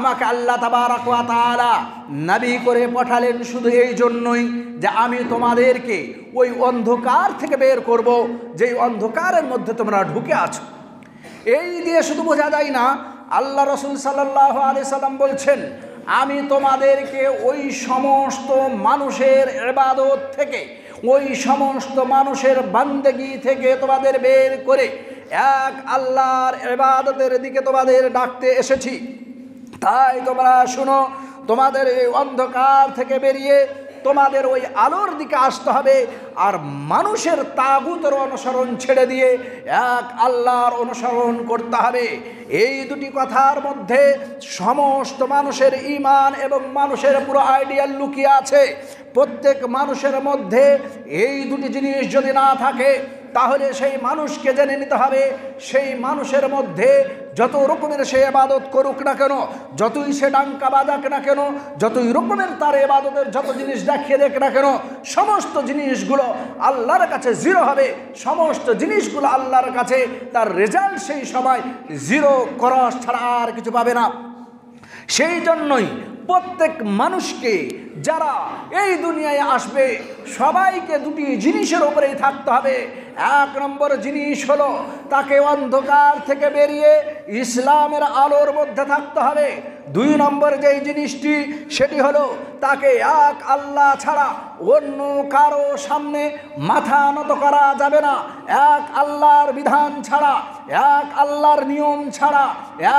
আমাকে আল্লাহ তাবারক ওয়া তাআলা নবী করে পাঠালেন শুধু এই জন্যই যে আমি তোমাদেরকে ওই অন্ধকার থেকে বের করব, যেই অন্ধকারের মধ্যে তোমরা ঢুকে আছো। এই দিয়ে শুধু বোঝা যায় না, আল্লাহ রাসূল সাল্লাল্লাহু আলাইহি সাল্লাম বলছেন আমি তোমাদেরকে ওই সমস্ত মানুষের ইবাদত থেকে, ওই সমস্ত মানুষের বান্দেগি থেকে তোমাদের বের করে এক আল্লাহর ইবাদতের দিকে তোমাদের ডাকতে এসেছি। তাই তোমরা শুনো, তোমাদের এই অন্ধকার থেকে বেরিয়ে তোমাদের ওই আলোর দিকে আসতে হবে, আর মানুষের তাগুতের অনুসরণ ছেড়ে দিয়ে এক আল্লাহর অনুসরণ করতে হবে। এই দুটি কথার মধ্যে সমস্ত মানুষের ঈমান এবং মানুষের পুরো আইডিয়াল লুকিয়ে আছে। প্রত্যেক মানুষের মধ্যে এই দুটি জিনিস যদি না থাকে, তাহলে সেই মানুষকে জেনে নিতে হবে সেই মানুষের মধ্যে যত রকমের সে ইবাদত করুক না কেন, যতই সে ডাঙ্কা বাজাক না কেন, যতই রকমের তার ইবাদতের যত জিনিস দেখিয়ে দেখ না কেন, সমস্ত জিনিসগুলো আল্লাহর কাছে জিরো হবে। সমস্ত জিনিসগুলো আল্লাহর কাছে তার রেজাল্ট সেই সময় জিরো ক্রস ছাড়া আর কিছু পাবে না। সেই জন্যই প্রত্যেক মানুষকে যারা এই দুনিয়ায় আসবে সবাইকে দুটি জিনিসের উপরেই থাকতে হবে। এক নম্বর জিনিস হলো তাকে অন্ধকার থেকে বেরিয়ে ইসলামের আলোর মধ্যে থাকতে হবে। দুই নম্বর যেই জিনিসটি সেটি হলো তাকে এক আল্লাহ ছাড়া অন্য কারো সামনে মাথা নত করা যাবে না। এক আল্লাহর বিধান ছাড়া, এক আল্লাহর নিয়ম ছাড়া,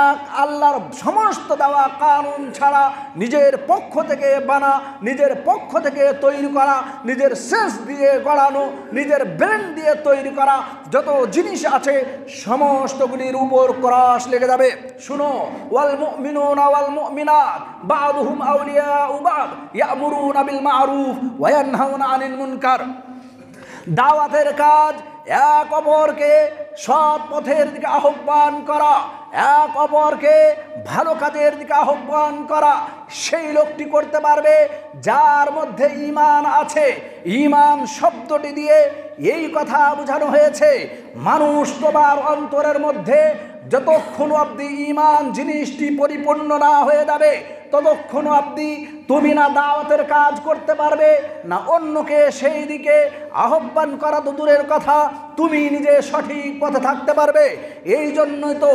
এক আল্লাহর সমস্ত দেওয়া কানুন ছাড়া নিজের পক্ষ থেকে বানা, নিজের পক্ষ থেকে তৈরি করা, নিজের সেন্স দিয়ে গড়ানো, নিজের ব্রেন দিয়ে তৈরি করা যত জিনিস আছে সমস্তগুলির উপর ক্রস লেগে যাবে। শুনো, ওয়াল মুমিনুনা ওয়াল মুমিনাত বা'দুহুম আউলিয়াউ বা'দ ইয়া'মুরুনা বিল মা'রুফ ওয়া ইয়ানহাউনা আনিল মুনকার। দাওয়াতের কাজ এক অপরকে সৎ পথের দিকে আহ্বান করা, এক অপরকে ভালো কাজের দিকে আহ্বান করা। সেই লোকটি করতে পারবে যার মধ্যে ঈমান আছে। ঈমান শব্দটি দিয়ে এই কথা বোঝানো হয়েছে, মানুষ তোমার অন্তরের মধ্যে যতক্ষণ অবধি ঈমান জিনিসটি পরিপূর্ণ না হয়ে যাবে ততক্ষণ অবধি তুমি না দাওয়াতের কাজ করতে পারবে, না অন্যকে সেই দিকে আহ্বান করা তো দূরের কথা, তুমি নিজে সঠিক পথে থাকতে পারবে। এই জন্যই তো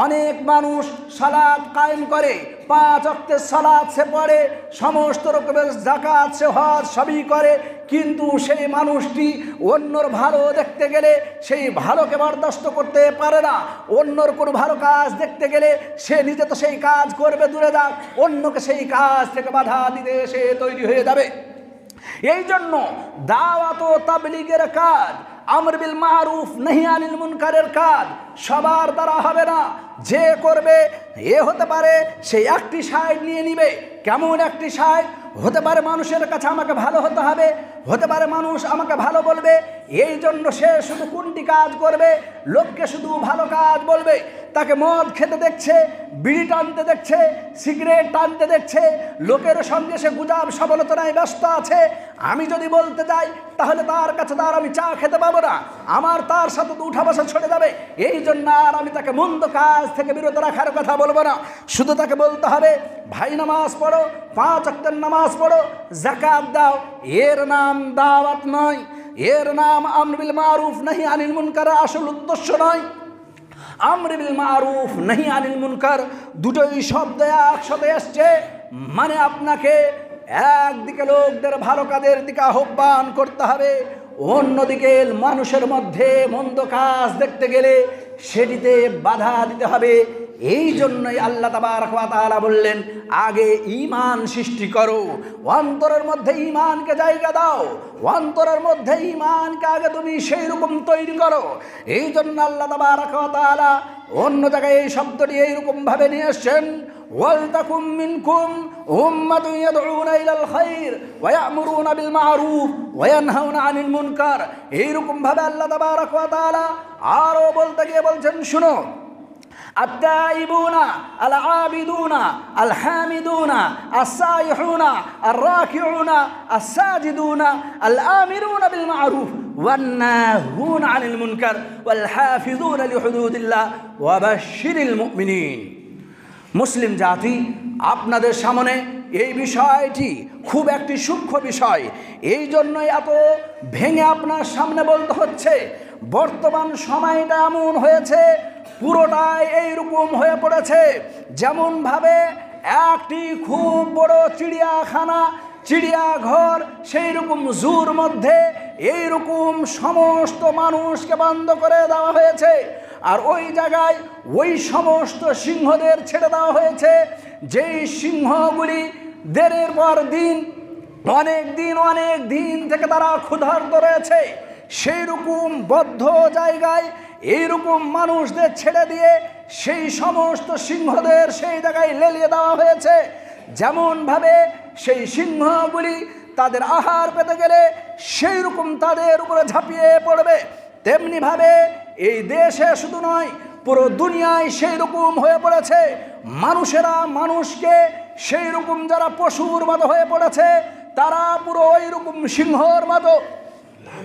অনেক মানুষ সালাত কায়েম করে, 5 ওয়াক্তের সালাত সে পড়ে, সমস্ত রকমের যাকাত সে হজ সবই করে, কিন্তু সেই মানুষটি অন্যর ভালো দেখতে গেলে সেই ভালোকে বরদাস্ত করতে পারে না। অন্যর কোনো ভালো কাজ দেখতে গেলে সে নিজে তো সেই কাজ করবে, দূরে যাক, অন্যকে সেই কাজ থেকে বাধা দিতে সে তৈরি হয়ে যাবে। এই জন্য দাওয়াত ও তাবলীগের কাজ, আমর বিল মারুফ নাহি আনিল মুনকারের কাজ সবার দ্বারা হবে না। যে করবে এ হতে পারে সেই একটি সাইড নিয়ে নিবে। কেমন একটি সাইড? হতে পারে মানুষের কাছে আমাকে ভালো হতে হবে, হতে পারে মানুষ আমাকে ভালো বলবে, এই জন্য সে শুধু কোনটি কাজ করবে, লোককে শুধু ভালো কাজ বলবে। তাকে মদ খেতে দেখছে, বিড়ি টানতে দেখছে, সিগারেট টানতে দেখছে, লোকের সঙ্গে সে গুজব সমালোচনায় ব্যস্ত আছে। আমি যদি বলতে যাই তাহলে তার কাছে তার আমি চা খেতে পাবো না, আমার তার সাথে তো উঠা বসা ছড়ে যাবে। এই জন্য আর আমি তাকে মন্দ কাজ থেকে বিরত রাখার কথা বলবো না। শুধু তাকে বলতে হবে ভাই নামাজ পড়ো, 5 ওয়াক্তের নামাজ পড়ো, যাকাত দাও। এর নাম দাওয়াত নয়, এর নাম আমর বিল মারুফ নাহি আনিল মুনকার আসল উদ্দেশ্য নয়। আমর বিল মারুফ নাহি আনিল মুনকার দুটোই শব্দ একসাথে আসছে, মানে আপনাকে একদিকে লোকদের ভালো কাজের দিকে আহ্বান করতে হবে, অন্যদিকে মানুষের মধ্যে মন্দ কাজ দেখতে গেলে সেটিতে বাধা দিতে হবে। এই জন্যই আল্লাহ তাবারক ওয়া তাআলা বললেন আগে ঈমান সৃষ্টি করো, অন্তরের মধ্যে ঈমানকে জায়গা দাও, অন্তরের মধ্যে ঈমানকে আগে তুমি সেই রকম তৈরি করো। এই জন্য আল্লাহ তাবারক ওয়া তাআলা অন্য জায়গায় এই শব্দটি এইরকম ভাবে নিয়ে এসেছেন, ওয়ালতাকুম মিনকুম উম্মাতুন ইয়াদউনা ইলাল খায়র ওয়া ইয়া'মুরুনা বিল মা'রুফ ওয়া ইয়ানহাউনা আনিল মুনকার। এইরকম ভাবে আল্লাহ তাবারক ওয়া তাআলা আরো বলতে গিয়ে বলছেন, শুনো, আত-তাইবুনা আল-আবিদুনা আল-হামিদুনা আস-সাইহুনা আর-রাকিউনা আস-সাজিদুনা আল-আমিরুনা বিল মা'রুফ ওয়ান-নাহুনা আনিল মুনকার ওয়াল হাফিজুনা লিহুদুদিল্লাহ ওয়া বাশশিরিল মুমিনিন। মুসলিম জাতি আপনাদের সামনে এই বিষয়টি খুব একটি সূক্ষ্ম বিষয়, এই জন্যই এত ভেঙে আপনার সামনে বলতে হচ্ছে। বর্তমান সময়টা এমন হয়েছে, পুরোটাই এইরকম হয়ে পড়েছে যেমনভাবে একটি খুব বড় চিড়িয়াখানা, চিড়িয়াঘর, সেই রকম জুর মধ্যে এইরকম সমস্ত মানুষকে বন্ধ করে দেওয়া হয়েছে। আর ওই জায়গায় ওই সমস্ত সিংহদের ছেড়ে দেওয়া হয়েছে, যেই সিংহগুলি দিনের পর দিন অনেক দিন থেকে তারা ক্ষুধার্ত রয়েছে। সেই রকম বদ্ধ জায়গায় এইরকম মানুষদের ছেড়ে দিয়ে সেই সমস্ত সিংহদের সেই জায়গায় লেলিয়ে দেওয়া হয়েছে। যেমনভাবে সেই সিংহগুলি তাদের আহার পেতে গেলে সেই রকম তাদের উপরে ঝাঁপিয়ে পড়বে, তেমনিভাবে এই দেশে শুধু নয়, পুরো দুনিয়ায় সেই রকম হয়ে পড়েছে। মানুষেরা মানুষকে সেই রকম, যারা পশুর মতো হয়ে পড়েছে, তারা পুরো ওই রকম সিংহর মতো,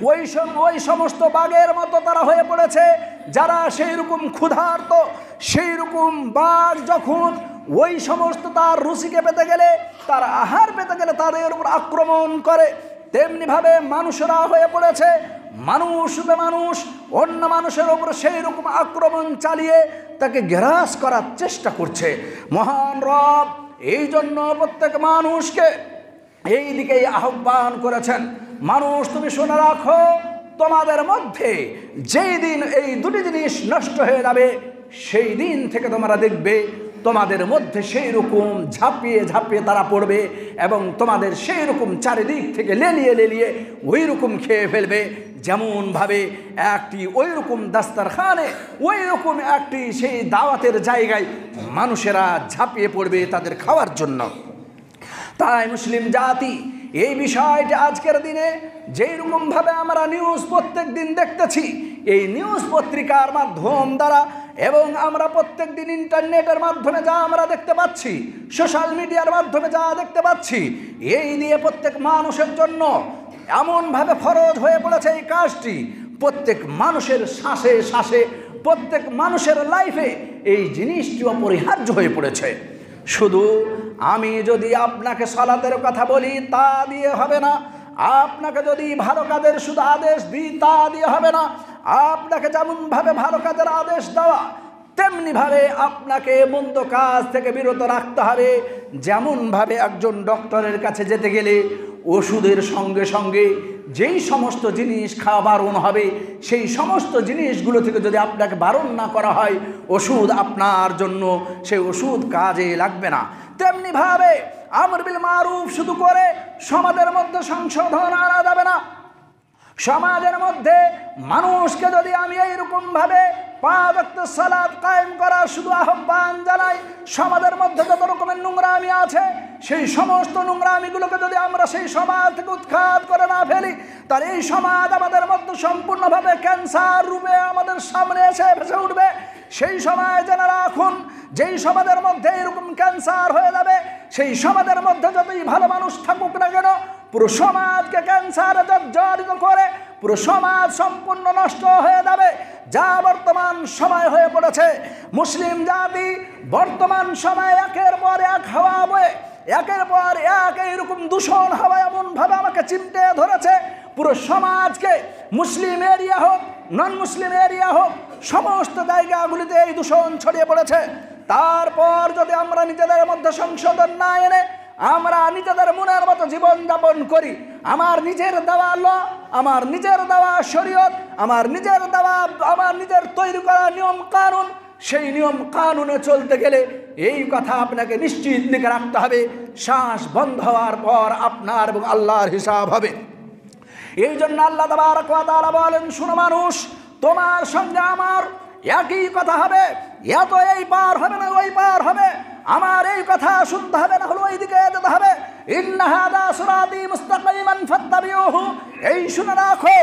ওই সমস্ত বাঘের মতো তারা হয়ে পড়েছে, যারা সেই রকম ক্ষুধার্ত। সেই রকম বাঘ যখন ওই সমস্ত তার রুচিকে পেতে গেলে, তার আহার পেতে গেলে তাদের উপর আক্রমণ করে, তেমনিভাবে মানুষেরা হয়ে পড়েছে। মানুষ অন্য মানুষের ওপর সেই রকম আক্রমণ চালিয়ে তাকে গ্রাস করার চেষ্টা করছে। মহান রব এই জন্য প্রত্যেক মানুষকে এই দিকেই আহ্বান করেছেন, মানুষ তুমি শুনে রাখো, তোমাদের মধ্যে যেই দিন এই দুটি জিনিস নষ্ট হয়ে যাবে, সেই দিন থেকে তোমরা দেখবে তোমাদের মধ্যে সেই রকম ঝাঁপিয়ে তারা পড়বে এবং তোমাদের সেই রকম চারিদিক থেকে লেলিয়ে ওই রকম খেয়ে ফেলবে। যেমনভাবে একটি ওই রকম দাস্তারখানে, ওই রকম একটি সেই দাওয়াতের জায়গায় মানুষেরা ঝাঁপিয়ে পড়বে তাদের খাওয়ার জন্য। তাই মুসলিম জাতি এই বিষয়টা আজকের দিনে যেই রকমভাবে আমরা নিউজ প্রত্যেক দিন দেখতেছি, এই নিউজ পত্রিকার মাধ্যম দ্বারা এবং আমরা প্রত্যেক দিন ইন্টারনেটের মাধ্যমে যা আমরা দেখতে পাচ্ছি, সোশ্যাল মিডিয়ার মাধ্যমে যা দেখতে পাচ্ছি, এই দিয়ে প্রত্যেক মানুষের জন্য এমনভাবে ফরজ হয়ে পড়েছে এই কাজটি। প্রত্যেক মানুষের শ্বাসে প্রত্যেক মানুষের লাইফে এই জিনিসটি অপরিহার্য হয়ে পড়েছে। শুধু আমি যদি আপনাকে সালাতের কথা বলি তা দিয়ে হবে না, আপনাকে যদি ভালো কাজের শুধু আদেশ দিই তা দিয়ে হবে না। আপনাকে যেমনভাবে ভালো কাজের আদেশ দেওয়া, তেমনিভাবে আপনাকে মন্দ কাজ থেকে বিরত রাখতে হবে। যেমনভাবে একজন ডক্টরের কাছে যেতে গেলে ওষুধের সঙ্গে যেই সমস্ত জিনিস খাওয়া বারণ হবে, সেই সমস্ত জিনিসগুলো থেকে যদি আপনাকে বারণ না করা হয়, ওষুধ আপনার জন্য সেই ওষুধ কাজে লাগবে না। তেমনিভাবে আমর বিল মারুফ শুধু করে সমাজের মধ্যে সংশোধন আনা যাবে না। সমাজের মধ্যে মানুষকে যদি আমি এইরকমভাবে 5 ওয়াক্ত সালাত কায়েম করার শুধু আহ্বান জানাই, সমাজের মধ্যে যত রকমের নোংরামি আছে সেই সমস্ত নোংরামিগুলোকে যদি আমরা সেই সমাজ থেকে উৎখাত করে না ফেলি, তাহলে এই সমাজ আমাদের মধ্যে সম্পূর্ণভাবে ক্যান্সার রূপে আমাদের সামনে এসে ভেসে উঠবে। সেই সময় জেনে রাখুন, যেই সমাজের মধ্যে এরকম ক্যান্সার হয়ে যাবে, সেই সমাজের মধ্যে যতই ভালো মানুষ থাকুক না কেন, পুরো সমাজকে ক্যান্সারে জর্জরিত করে পুরো সমাজ সম্পূর্ণ নষ্ট হয়ে যাবে। যা বর্তমান সময় হয়ে পড়েছে। মুসলিম জাতি বর্তমান সময়ে একের পর এক হাওয়া বয়ে, একের পর এক এইরকম দূষণ হাওয়া এমনভাবে আমাকে চিমটে ধরেছে, পুরো সমাজকে, মুসলিম এরিয়া হোক নন মুসলিম এরিয়া হোক, সমস্ত জায়গাগুলিতে এই দূষণ ছড়িয়ে পড়েছে। তারপর যদি আমরা নিজেদের মধ্যে সংশোধন না এনে আমরা নিজেদের মনের মতো জীবন যাপন করি, আমার নিজের দেওয়া ল, আমার নিজের দেওয়া শরীয়ত, আমার নিজের তৈরি করা নিয়ম কানুন, সেই নিয়ম কানুনে চলতে গেলে এই কথা আপনাকে নিশ্চিত লিখে রাখতে হবে, শ্বাস বন্ধ হওয়ার পর আপনার এবং আল্লাহর হিসাব হবে। এই জন্য আল্লাহ তাবারক ওয়া তাআলা বলেন, শোনো মানুষ, তোমার সঙ্গে আমার একই কথা হবে, এত এই পার হবে না ওই পার হবে, আমার এই কথা শুনতে হবে না হলো ওই দিকে যেতে হবে। ইন্না হাযা সিরাতী মুস্তাকিমান ফাত্তাবিউহু, এই শুনে রাখো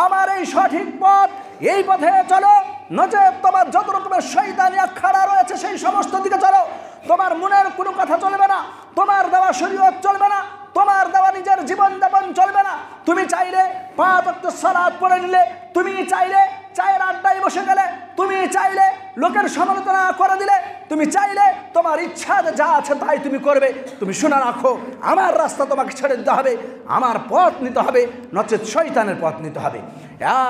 আমার এই সঠিক পথ, এই পথে চলো, নচেৎ তোমার যত রকমের শয়তানি আখাড়া রয়েছে সেই সমস্ত দিকে চলো। তোমার মনের কোনো কথা চলবে না, তোমার দেওয়া শরীয়ত চলবে না, তোমার দেওয়া নিজের জীবন যাপন চলবে না। তুমি চাইলে 5 ওয়াক্ত সালাত পড়ে নিলে, তুমি চাইলে চায়ের আড্ডায় বসে গেলে, তুমি চাইলে লোকের সমালোচনা করে দিলে, তুমি চাইলে তোমার তোমার ইচ্ছা যা আছে তাই তুমি করবে। তুমি শুনে রাখো, আমার রাস্তা তোমাকে ছেড়ে দিতে হবে, আমার পথ নিতে হবে, নচেত শয়তানের পথ নিতে হবে।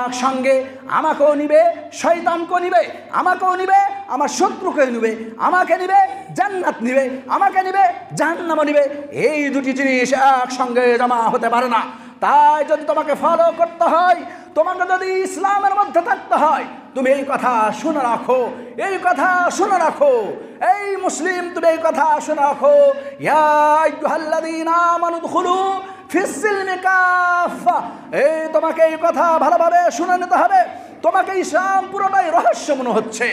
একসঙ্গে আমাকেও নিবে, শয়তানকেও নিবে, আমাকেও নিবে, আমার শত্রুকে নিবে, আমাকে নিবে, জান্নাত নিবে, আমাকে নিবে, জাহান্নামও নিবে। এই দুটি জিনিস একসঙ্গে জমা হতে পারে না। তাই যদি তোমাকে ফলো করতে হয়, তোমাকে যদি ইসলামের মধ্যে থাকতে হয়, তুমি এই কথা শুনে রাখো, এই কথা শুনে রাখো। এই মুসলিম, তুমি এই কথা শুনে রাখো, ইয়া আইয়ুহাল্লাযীনা আমানু দুখুলু ফিস-সিলমি কাফা। এই তোমাকে এই কথা ভালোভাবে শুনে নিতে হবে। তোমাকে ইসলাম পুরোটাই রহস্য মনে হচ্ছে,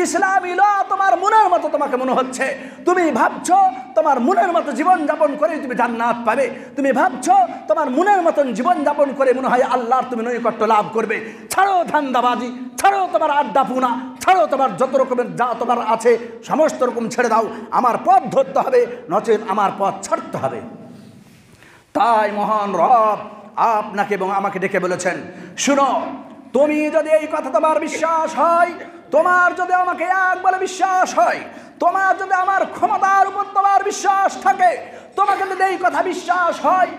ইসলাম ইলা তোমার মনের মতো তোমাকে মনে হচ্ছে। তুমি ভাবছো তোমার মনের মতো জীবনযাপন করে তুমি জান্নাত পাবে, তুমি ভাবছো তোমার মনের মতন জীবনযাপন করে মনে হয় আল্লাহর তুমি নৈকট্য লাভ করবে। ছাড়ো ধান্দাবাজি, ছাড়ো তোমার আড্ডাপুনা, ছাড়ো তোমার যত রকমের যা তোমার আছে সমস্ত রকম ছেড়ে দাও। আমার পথ ধরতে হবে, নচেত আমার পথ ছাড়তে হবে। তাই মহান রব আপনাকে এবং আমাকে ডেকে বলেছেন, শুনো, তুমি যদি এই কথা তোমার বিশ্বাস হয়, তোমার যদি আমাকে একবার বিশ্বাস হয়, তোমার যদি আমার ক্ষমতার উপর তোমার বিশ্বাস থাকে, তোমাকে যদি এই কথা বিশ্বাস হয়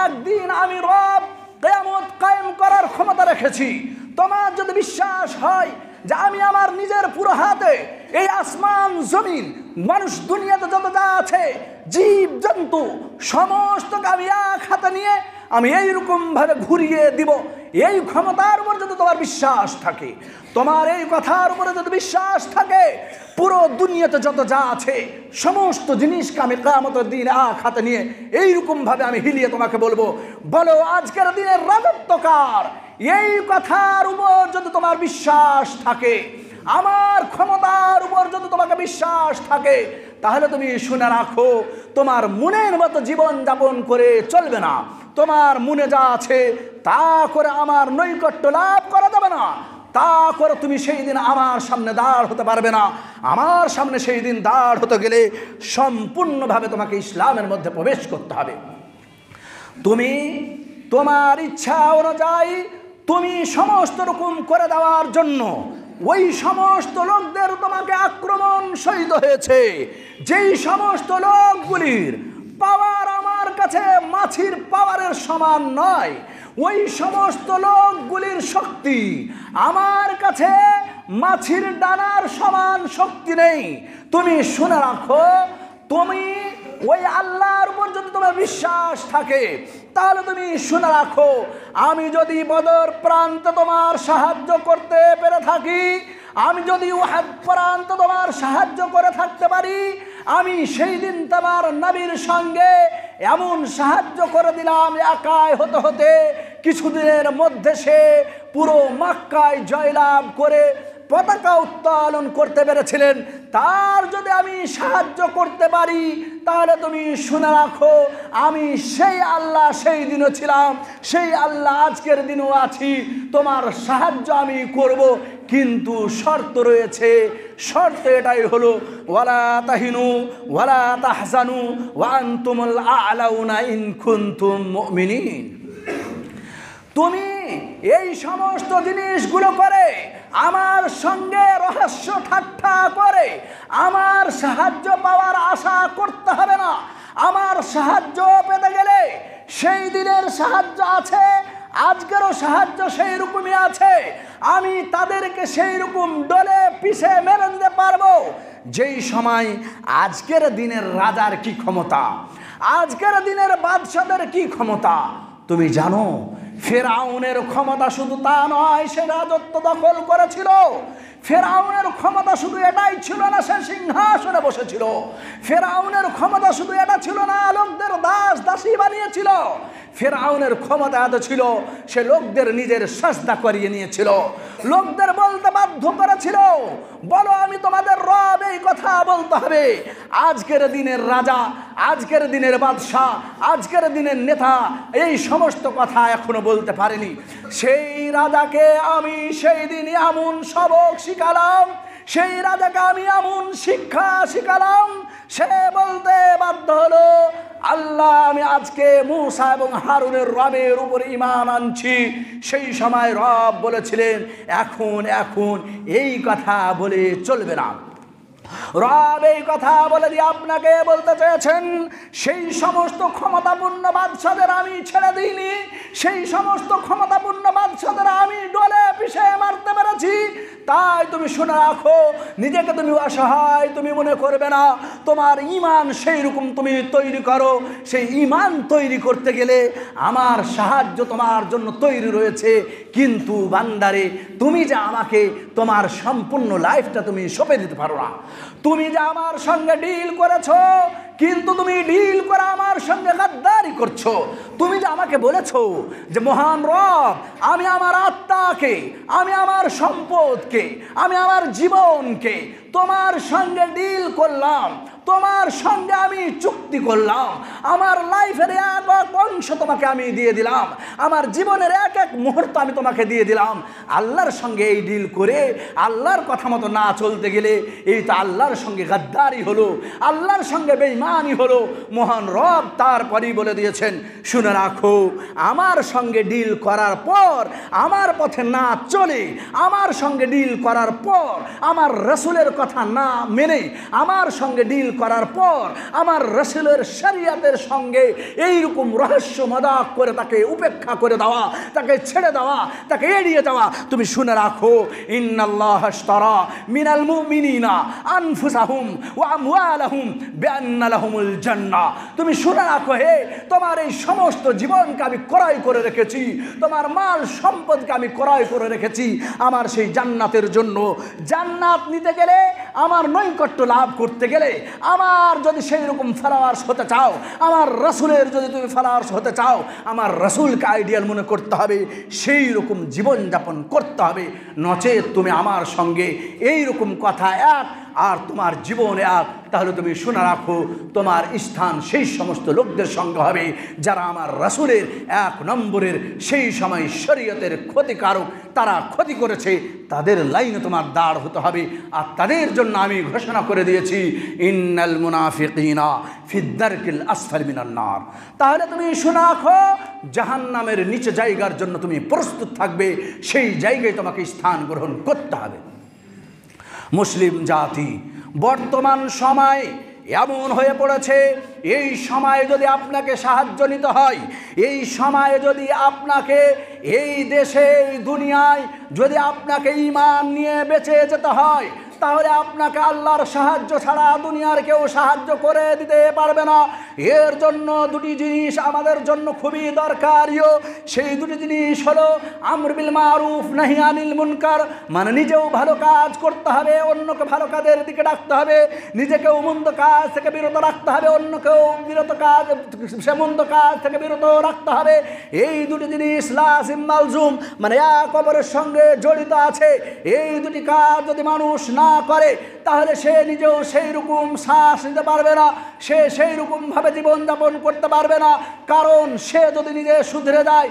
একদিন আমি রব কিয়ামত কায়েম করার ক্ষমতা রেখেছি, তোমার যদি বিশ্বাস হয় যে আমি আমার নিজের পুরো হাতে এই আসমান জমিন মানুষ দুনিয়াতে যত যা আছে জীব জন্তু সমস্তকে আমি এক হাতে নিয়ে আমি এইরকম ভাবে ঘুরিয়ে দিব, এই ক্ষমতার উপর যদি তোমার বিশ্বাস থাকে, তোমার এই কথার উপরে যদি বিশ্বাস থাকে, পুরো দুনিয়াতে যত যা আছে সমস্ত জিনিসকে আমি কিয়ামতের দিন এক হাতে নিয়ে এইরকম ভাবে আমি হিলিয়ে তোমাকে বলবো, বলো আজকের দিনের রাজত্ব কার। এই কথার উপর যদি তোমার বিশ্বাস থাকে, আমার ক্ষমতার উপর যদি তোমাকে বিশ্বাস থাকে, তাহলে তুমি শুনে রাখো, তোমার মনের মতো জীবন যাপন করে চলবে না। তোমার মনে যা আছে তা করে আমার নৈকট্য লাভ করা যাবে না, তা করে তুমি সেই দিন আমার সামনে দাঁড় হতে পারবে না। আমার সামনে সেই দিন দাঁড় হতে গেলে সম্পূর্ণভাবে তোমাকে ইসলামের মধ্যে প্রবেশ করতে হবে। তুমি তোমার ইচ্ছা অনুযায়ী তুমি সমস্ত রকম করে দেওয়ার জন্য ওই সমস্ত লোকদের তোমাকে আক্রমণ সহিত হয়েছে, যেই সমস্ত লোকগুলির পাওয়ার আমার কাছে মাছির পাওয়ারের সমান নয়, ওই সমস্ত লোকগুলির শক্তি আমার কাছে মাছির ডানার সমান শক্তি নেই। তুমি শুনে রাখো, তুমি ওই আল্লাহর উপর যদি তোমার বিশ্বাস থাকে, তাহলে তুমি শুনে রাখো, আমি যদি বদর প্রান্তে তোমার সাহায্য করতে পেরে থাকি, আমি যদি উহাদ প্রান্তে তোমার সাহায্য করে থাকতে পারি, আমি সেই দিন তোমার নবীর সঙ্গে এমন সাহায্য করে দিলাম, একাই হতে হতে কিছুদিনের মধ্যে সে পুরো মক্কায় জয়লাভ করে পতাকা উত্তোলন করতে পেরেছিলেন। তার যদি আমি সাহায্য করতে পারি, তাহলে তুমি শুনে রাখো, আমি সেই আল্লাহ সেই দিনও ছিলাম, সেই আল্লাহ আজকের দিনও আছি, তোমার সাহায্য আমি করব। কিন্তু শর্ত রয়েছে, শর্ত এটাই হলো, ওয়ালা তাহিনু ওয়ালা তাহজানু ওয়া আনতুমুল আ'লাউনা ইন কুনতুম মুমিনিন। তুমি এই সমস্ত জিনিসগুলো করে আমার সঙ্গে রহস্য ঠাট্টা করে আমার সাহায্য পাওয়ার আশা করতে হবে না। আমার সাহায্য পেতে গেলে সেই দিনের সাহায্য আছে, আজকেরও সাহায্য সেই রকমই আছে। আমি তাদেরকে সেই রকম ডলে পিষে মেরে দিতে পারবো। যেই সময় আজকের দিনের রাজার কি ক্ষমতা, আজকের দিনের বাদশাদের কি ক্ষমতা তুমি জানো? ফেরাউনের ক্ষমতা শুধু তা নয়, সে রাজত্ব দখল করেছিল। ফেরাউনের ক্ষমতা শুধু এটাই ছিল না, সে সিংহাসনে বসেছিল। ফেরাউনের ক্ষমতা শুধু এটা ছিল না, লোকদের দাস দাসী বানিয়েছিল। ফেরাউনের ক্ষমতা এত ছিল, সে লোকদের নিজের সাজদা করিয়ে নিয়েছিল, লোকদের বলতে বাধ্য করেছিল, বলো আমি তোমাদের রব। এই কথা বলতে হবে। আজকের দিনের রাজা, আজকের দিনের বাদশাহ, আজকের দিনের নেতা এই সমস্ত কথা এখনো বলতে পারেনি। সেই রাজাকে আমি সেই দিন এমন সবক শিখালাম, সেই রাজাকে আমি এমন শিক্ষা শিখালাম, সে বলতে বাধ্য হলো, আল্লাহ আমি আজকে মূসা এবং হারুনের রবের উপরে ঈমান আনছি। সেই সময় রব বলেছিলেন, এখন এই কথা বলে চলবে না। রব এই কথা বলে দিয়ে আপনাকে বলতে চেয়েছেন, সেই সমস্ত ক্ষমতাপূর্ণ বাদশাদের আমি ছেড়ে দিইনি, সেই সমস্ত ক্ষমতাপূর্ণ বাদশাদের আমি ডলে পিষে মারতে পেরেছি। তাই তুমি শুনে রাখো, নিজেকে তুমি অসহায় তুমি মনে করবে না, তোমার ঈমান সেই রকম তুমি তৈরি করো। সেই ঈমান তৈরি করতে গেলে আমার সাহায্য তোমার জন্য তৈরি রয়েছে। কিন্তু বান্দারে, তুমি যে আমাকে তোমার সম্পূর্ণ লাইফটা তুমি সঁপে দিতে পারো না। তুমি যে আমার সঙ্গে ডিল করেছো, কিন্তু তুমি ডিল করে আমার সঙ্গে গাদ্দারি করছো। তুমি যে আমাকে বলেছো যে মহান রব, আমি আমার আত্মাকে, আমি আমার সম্পদকে, আমি আমার জীবনকে তোমার সঙ্গে ডিল করলাম, তোমার সঙ্গে আমি চুক্তি করলাম, আমার লাইফের এক এক অংশ তোমাকে আমি দিয়ে দিলাম, আমার জীবনের এক এক মুহূর্ত আমি তোমাকে দিয়ে দিলাম। আল্লাহর সঙ্গে এই ডিল করে আল্লাহর কথা মতো না চলতে গেলে এই তো আল্লাহর সঙ্গে গাদ্দারি হলো, আল্লাহর সঙ্গে বেঈমানি হলো। মহান রব তারপরই বলে দিয়েছেন, শুনে রাখো, আমার সঙ্গে ডিল করার পর আমার পথে না চলে, আমার সঙ্গে ডিল করার পর আমার রাসূলের কথা না মেনে, আমার সঙ্গে ডিল করার পর আমার রাসূলের শরিয়তের সঙ্গে এইরকম রহস্য মজাক করে তাকে উপেক্ষা করে দেওয়া, তাকে ছেড়ে দেওয়া, তাকে এড়িয়ে যাওয়া, তুমি শুনে রাখো, ইন্নাল্লাহা আশতারা মিনাল মুমিনিনা আনফুসাহুম ওয়া আমওয়ালাহুম বিআন্না লাহুমুল জান্নাহ। তুমি শুনে রাখো, হে, তোমার এই সমস্ত জীবনকে আমি ক্রয় করে রেখেছি, তোমার মাল সম্পদকে আমি ক্রয় করে রেখেছি আমার সেই জান্নাতের জন্য। জান্নাত নিতে গেলে, আমার নৈকট্য লাভ করতে গেলে, আমার যদি সেই রকম ফলোয়ার্স হতে চাও, আমার রাসূলের যদি তুমি ফলোয়ার্স হতে চাও, আমার রাসূলকে আইডিয়াল মনে করতে হবে, সেই রকম জীবনযাপন করতে হবে। নচেত তুমি আমার সঙ্গে এই রকম কথা এক আর তোমার জীবনে এক, তাহলে তুমি শুনে রাখো, তোমার স্থান সেই সমস্ত লোকদের সঙ্গে হবে যারা আমার রাসূলের এক নম্বরের সেই সময় শরীয়তের ক্ষতিকারক, তারা ক্ষতি করেছে, তাদের লাইনে তোমার দাঁড় হতে হবে। আর তাদের জন্য আমি ঘোষণা করে দিয়েছি, ইন্নাল মুনাফিকিনা ফিদ দারকিল আসফালি মিনান নার। তাহলে তুমি শুনে রাখো, জাহান্নামের নিচে জায়গার জন্য তুমি প্রস্তুত থাকবে, সেই জায়গায় তোমাকে স্থান গ্রহণ করতে হবে। মুসলিম জাতি বর্তমান সময় এমন হয়ে পড়েছে, এই সময়ে যদি আপনাকে সাহায্য নিতে হয়, এই সময়ে যদি আপনাকে এই দেশে, এই দুনিয়ায় যদি আপনাকে ঈমান নিয়ে বেঁচে যেতে হয়, তাহলে আপনাকে আল্লাহর সাহায্য ছাড়া দুনিয়ার কেউ সাহায্য করে দিতে পারবে না। এর জন্য দুটি জিনিস আমাদের জন্য খুবই দরকারীয়। সেই দুটি জিনিস হলো আমর বিল মারুফ নাহি আনিল মুনকার, মানে নিজেও ভালো কাজ করতে হবে, অন্যকে ভালো কাজের দিকে ডাকতে হবে, নিজেকেও মন্দ কাজ থেকে বিরত রাখতে হবে, অন্যকেও সে মন্দ কাজ থেকে বিরত রাখতে হবে। এই দুটি জিনিস লাজিম মালজুম, মানে এক অপরের সঙ্গে জড়িত আছে। এই দুটি কাজ যদি মানুষ না করে, তাহলে সে নিজেও সেই রকম শ্বাস নিতে পারবে না, সে সেই রকমভাবে জীবনযাপন করতে পারবে না। কারণ সে যদি নিজে শুধরে যায়,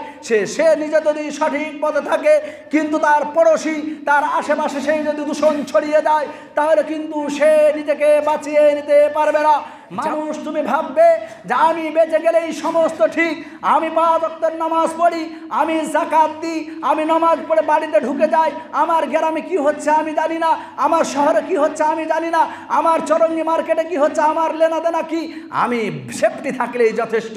সে নিজে যদি সঠিক পথে থাকে, কিন্তু তার পড়োশি, তার আশেপাশে সেই যদি দূষণ ছড়িয়ে যায়, তাহলে কিন্তু সে নিজেকে বাঁচিয়ে নিতে পারবে না। মানুষ তুমি ভাববে যে আমি বেঁচে গেলেই সমস্ত ঠিক, আমি 5 ওয়াক্তের নামাজ পড়ি, আমি যাকাত দিই, আমি নামাজ পড়ে বাড়িতে ঢুকে যাই, আমার গ্রামে কি হচ্ছে আমি জানি না, আমার শহরে কি হচ্ছে আমি জানি না, আমার চরঙ্গি মার্কেটে কি হচ্ছে, আমার লেনাদেনা কি, আমি সেফটি থাকলেই যথেষ্ট।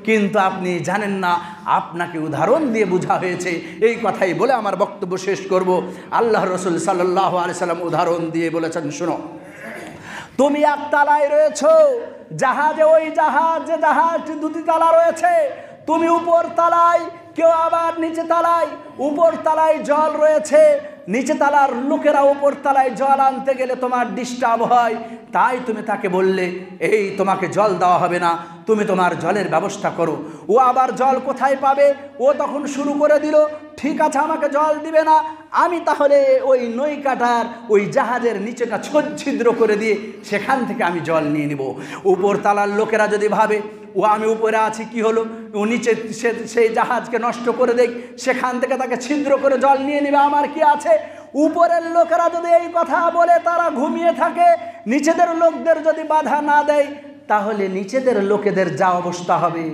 কিন্তু আপনি জানেন না, আপনাকে উদাহরণ দিয়ে বোঝা হয়েছে। এই কথাই বলে আমার বক্তব্য শেষ করব। আল্লাহ রাসূল সাল্লাল্লাহু আলাইহি সাল্লাম উদাহরণ দিয়ে বলেছেন, শুনো, তুমি এক তালায় রয়েছো জাহাজে, ওই জাহাজটি 2টি তালা রয়েছে, তুমি উপর তালায়, কেউ আবার নিচে তালায়। উপর তালায় জল রয়েছে, নিচে তালার লোকেরা উপর তালায় জল আনতে গেলে তোমার ডিস্টার্ব হয়, তাই তুমি তাকে বললে, এই তোমাকে জল দেওয়া হবে না, তুমি তোমার জলের ব্যবস্থা করো। ও আবার জল কোথায় পাবে? ও তখন শুরু করে দিল, ঠিক আছে আমাকে জল দিবে না, আমি তাহলে ওই নৌকাটার ওই জাহাজের নিচেটা ছিদ্র করে দিয়ে সেখান থেকে আমি জল নিয়ে নিব। উপর তালার লোকেরা যদি ভাবে ও আমি উপরে আছি, কি হলো, ও নিচে সেই জাহাজকে নষ্ট করে দেয়, সেখান থেকে তাকে ছিদ্র করে জল নিয়ে নেবে, আমার কি আছে। উপরের লোকেরা যদি এই কথা বলে তারা ঘুমিয়ে থাকে, নিচেদের লোকদের যদি বাধা না দেয়, তাহলে নিচেদের লোকেদের যা অবস্থা হবে,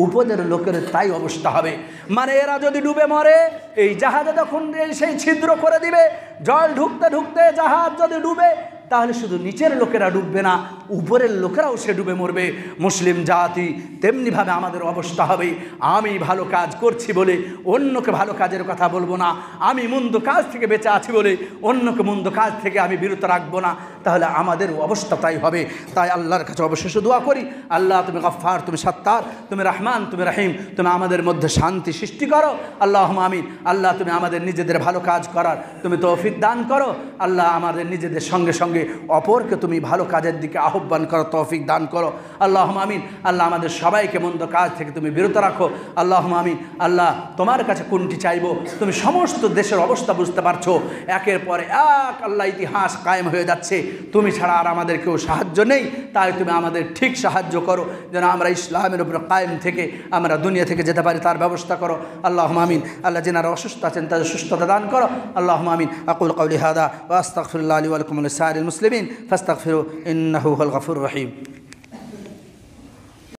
উপরের লোকের তাই অবস্থা হবে। মানে এরা যদি ডুবে মরে, এই জাহাজে তখন সেই ছিদ্র করে দিবে, জল ঢুকতে ঢুকতে জাহাজ যদি ডুবে, তাহলে শুধু নিচের লোকেরা ডুববে না, উপরের লোকেরাও সে ডুবে মরবে। মুসলিম জাতি তেমনিভাবে আমাদের অবস্থা হবে। আমি ভালো কাজ করছি বলে অন্যকে ভালো কাজের কথা বলবো না, আমি মন্দ কাজ থেকে বেঁচে আছি বলে অন্যকে মন্দ কাজ থেকে আমি বিরত রাখবো না, তাহলে আমাদের অবস্থা তাই হবে। তাই আল্লাহর কাছে অবশেষে দোয়া করি, আল্লাহ তুমি গফফার, তুমি সত্তার, তুমি রহমান, তুমি রহিম, তুমি আমাদের মধ্যে শান্তি সৃষ্টি করো। আল্লাহুম্মা আমিন। আল্লাহ তুমি আমাদের নিজেদের ভালো কাজ করার তুমি তৌফিক দান করো। আল্লাহ আমাদের নিজেদের সঙ্গে সঙ্গে অপরকে তুমি ভালো কাজের দিকে আহ্বান করো, তৌফিক দান করো। আল্লাহুম্মা আমিন। আল্লাহ আমাদের সবাইকে মন্দ কাজ থেকে তুমি বিরত রাখো। আল্লাহুম্মা আমিন। আল্লাহ তোমার কাছে কোনটি চাইবো, তুমি সমস্ত দেশের অবস্থা বুঝতে পারছো, একের পর এক আল্লাহ ইতিহাস কায়েম হয়ে যাচ্ছে, তুমি ছাড়া আর আমাদের কেউ সাহায্য নেই। তাই তুমি আমাদের ঠিক সাহায্য করো যেন আমরা ইসলামের উপর কায়েম থেকে আমরা দুনিয়া থেকে যেতে পারি, তার ব্যবস্থা করো। আল্লাহুম্মা আমিন। আল্লাহ যেনারা অসুস্থ আছেন তাদের সুস্থতা দান করো। আল্লাহুম্মা আমিন। আকুল কওলি হাদা ওয়া আস্তাগফিরুল্লাহ লি ওয়া লাকুম ওয়া লিসাইরিল মুসলিমিন ফাস্তাগফিরু ইন্নাহু হুয়াল গফুরুর রহিম।